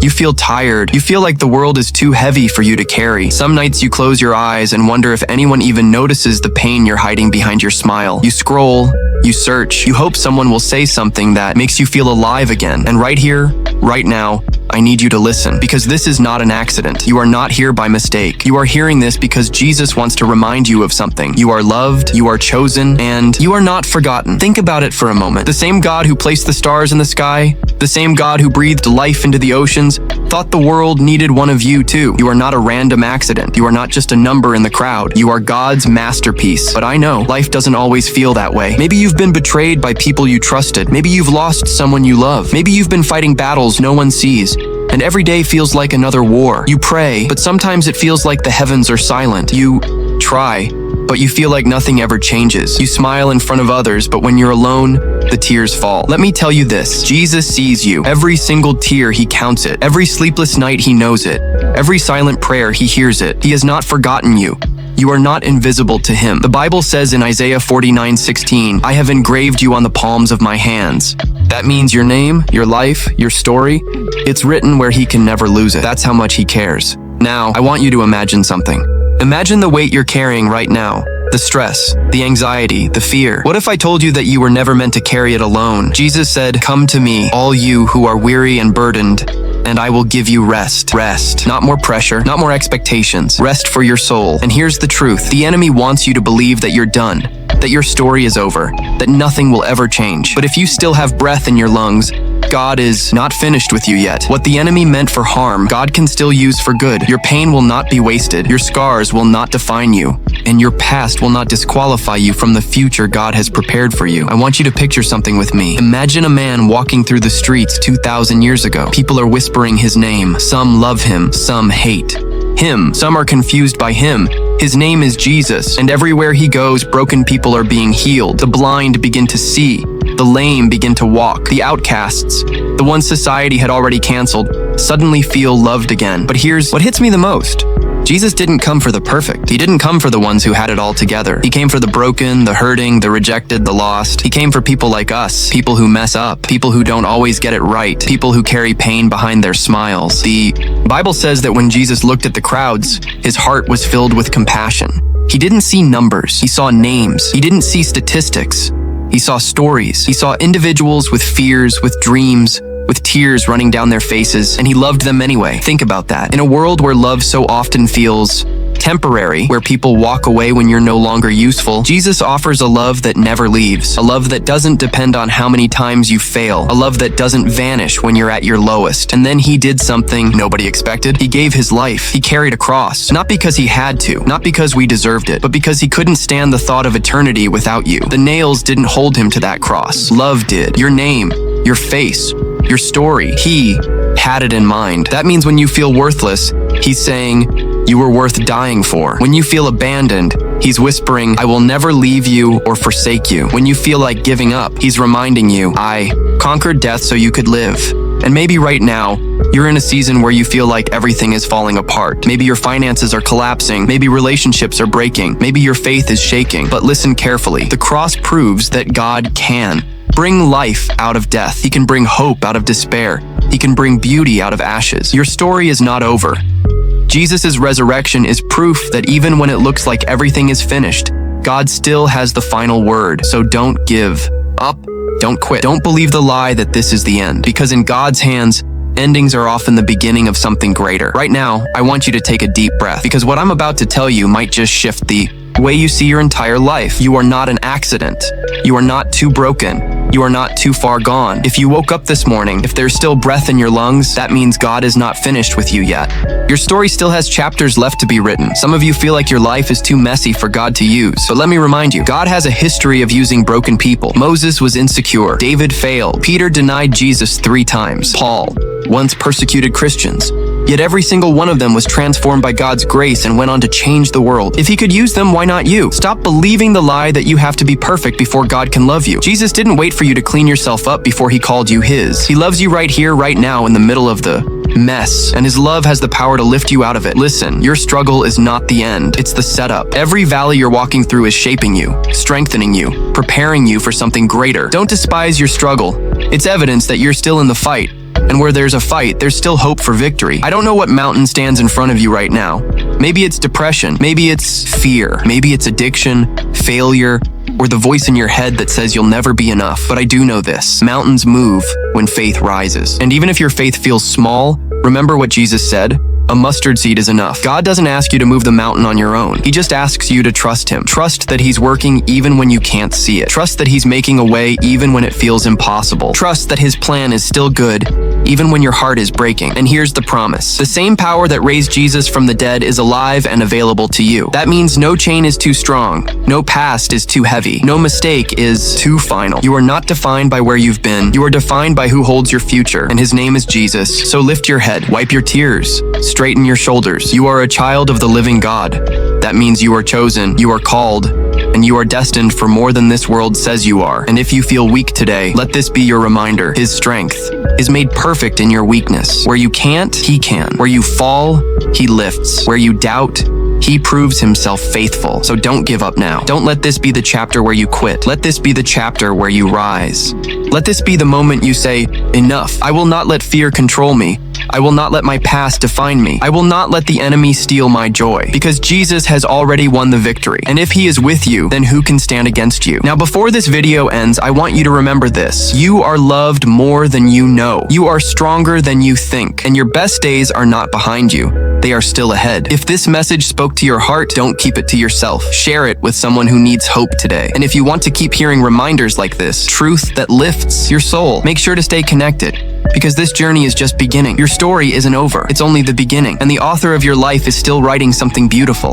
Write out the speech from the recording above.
You feel tired. You feel like the world is too heavy for you to carry. Some nights you close your eyes and wonder if anyone even notices the pain you're hiding behind your smile. You scroll, you search, you hope someone will say something that makes you feel alive again. And right here, right now, I need you to listen, because this is not an accident. You are not here by mistake. You are hearing this because Jesus wants to remind you of something. You are loved, you are chosen, and you are not forgotten. Think about it for a moment. The same God who placed the stars in the sky, the same God who breathed life into the oceans, thought the world needed one of you too. You are not a random accident. You are not just a number in the crowd. You are God's masterpiece. But I know, life doesn't always feel that way. Maybe you've been betrayed by people you trusted. Maybe you've lost someone you love. Maybe you've been fighting battles no one sees. And every day feels like another war. You pray, but sometimes it feels like the heavens are silent. You try, but you feel like nothing ever changes. You smile in front of others, but when you're alone, the tears fall. Let me tell you this, Jesus sees you. Every single tear, he counts it. Every sleepless night, he knows it. Every silent prayer, he hears it. He has not forgotten you. You are not invisible to him. The Bible says in Isaiah 49:16, I have engraved you on the palms of my hands. That means your name, your life, your story, it's written where he can never lose it. That's how much he cares. Now, I want you to imagine something. Imagine the weight you're carrying right now. The stress, the anxiety, the fear. What if I told you that you were never meant to carry it alone? Jesus said, come to me, all you who are weary and burdened, and I will give you rest. Rest. Not more pressure, not more expectations. Rest for your soul. And here's the truth. The enemy wants you to believe that you're done, that your story is over, that nothing will ever change. But if you still have breath in your lungs, God is not finished with you yet. What the enemy meant for harm, God can still use for good. Your pain will not be wasted. Your scars will not define you. And your past will not disqualify you from the future God has prepared for you. I want you to picture something with me. Imagine a man walking through the streets 2,000 years ago. People are whispering his name. Some love him, some hate him. Some are confused by him. His name is Jesus, and everywhere he goes, broken people are being healed. The blind begin to see. The lame begin to walk. The outcasts, the ones society had already canceled, suddenly feel loved again. But here's what hits me the most. Jesus didn't come for the perfect. He didn't come for the ones who had it all together. He came for the broken, the hurting, the rejected, the lost. He came for people like us, people who mess up, people who don't always get it right, people who carry pain behind their smiles. The Bible says that when Jesus looked at the crowds, his heart was filled with compassion. He didn't see numbers. He saw names. He didn't see statistics. He saw stories. He saw individuals with fears, with dreams, with tears running down their faces, and he loved them anyway. Think about that. In a world where love so often feels temporary, where people walk away when you're no longer useful, Jesus offers a love that never leaves, a love that doesn't depend on how many times you fail, a love that doesn't vanish when you're at your lowest. And then he did something nobody expected. He gave his life. He carried a cross, not because he had to, not because we deserved it, but because he couldn't stand the thought of eternity without you. The nails didn't hold him to that cross. Love did. Your name, your face, your story. He had it in mind. That means when you feel worthless, he's saying, you were worth dying for. When you feel abandoned, he's whispering, I will never leave you or forsake you. When you feel like giving up, he's reminding you, I conquered death so you could live. And maybe right now, you're in a season where you feel like everything is falling apart. Maybe your finances are collapsing. Maybe relationships are breaking. Maybe your faith is shaking. But listen carefully. The cross proves that God can bring life out of death. He can bring hope out of despair. He can bring beauty out of ashes. Your story is not over. Jesus' resurrection is proof that even when it looks like everything is finished, God still has the final word. So don't give up. Don't quit. Don't believe the lie that this is the end. Because in God's hands, endings are often the beginning of something greater. Right now, I want you to take a deep breath, because what I'm about to tell you might just shift the way you see your entire life. You are not an accident. You are not too broken. You are not too far gone. If you woke up this morning, if there's still breath in your lungs, that means God is not finished with you yet. Your story still has chapters left to be written. Some of you feel like your life is too messy for God to use. But let me remind you, God has a history of using broken people. Moses was insecure. David failed. Peter denied Jesus 3 times. Paul once persecuted Christians. Yet every single one of them was transformed by God's grace and went on to change the world. If he could use them, why not you? Stop believing the lie that you have to be perfect before God can love you. Jesus didn't wait for you to clean yourself up before he called you his. He loves you right here, right now, in the middle of the mess, and his love has the power to lift you out of it. Listen, your struggle is not the end. It's the setup. Every valley you're walking through is shaping you, strengthening you, preparing you for something greater. Don't despise your struggle. It's evidence that you're still in the fight. And where there's a fight, there's still hope for victory. I don't know what mountain stands in front of you right now. Maybe it's depression, maybe it's fear, maybe it's addiction, failure, or the voice in your head that says you'll never be enough. But I do know this: mountains move when faith rises. And even if your faith feels small, remember what Jesus said: a mustard seed is enough. God doesn't ask you to move the mountain on your own. He just asks you to trust Him. Trust that He's working even when you can't see it. Trust that He's making a way even when it feels impossible. Trust that His plan is still good even when your heart is breaking. And here's the promise: the same power that raised Jesus from the dead is alive and available to you. That means no chain is too strong, no past is too heavy, no mistake is too final. You are not defined by where you've been. You are defined by who holds your future, and His name is Jesus. So lift your head, wipe your tears, straighten your shoulders. You are a child of the living God. That means you are chosen, you are called, and you are destined for more than this world says you are. And if you feel weak today, let this be your reminder: His strength is made perfect in your weakness. Where you can't, He can. Where you fall, He lifts. Where you doubt, He proves Himself faithful. So don't give up now. Don't let this be the chapter where you quit. Let this be the chapter where you rise. Let this be the moment you say, enough. I will not let fear control me. I will not let my past define me. I will not let the enemy steal my joy, because Jesus has already won the victory. And if He is with you, then who can stand against you? Now, before this video ends, I want you to remember this: you are loved more than you know. You are stronger than you think, and your best days are not behind you. They are still ahead. If this message spoke to your heart, don't keep it to yourself. Share it with someone who needs hope today. And if you want to keep hearing reminders like this, truth that lifts your soul, make sure to stay connected, because this journey is just beginning. Your story isn't over. It's only the beginning, and the author of your life is still writing something beautiful.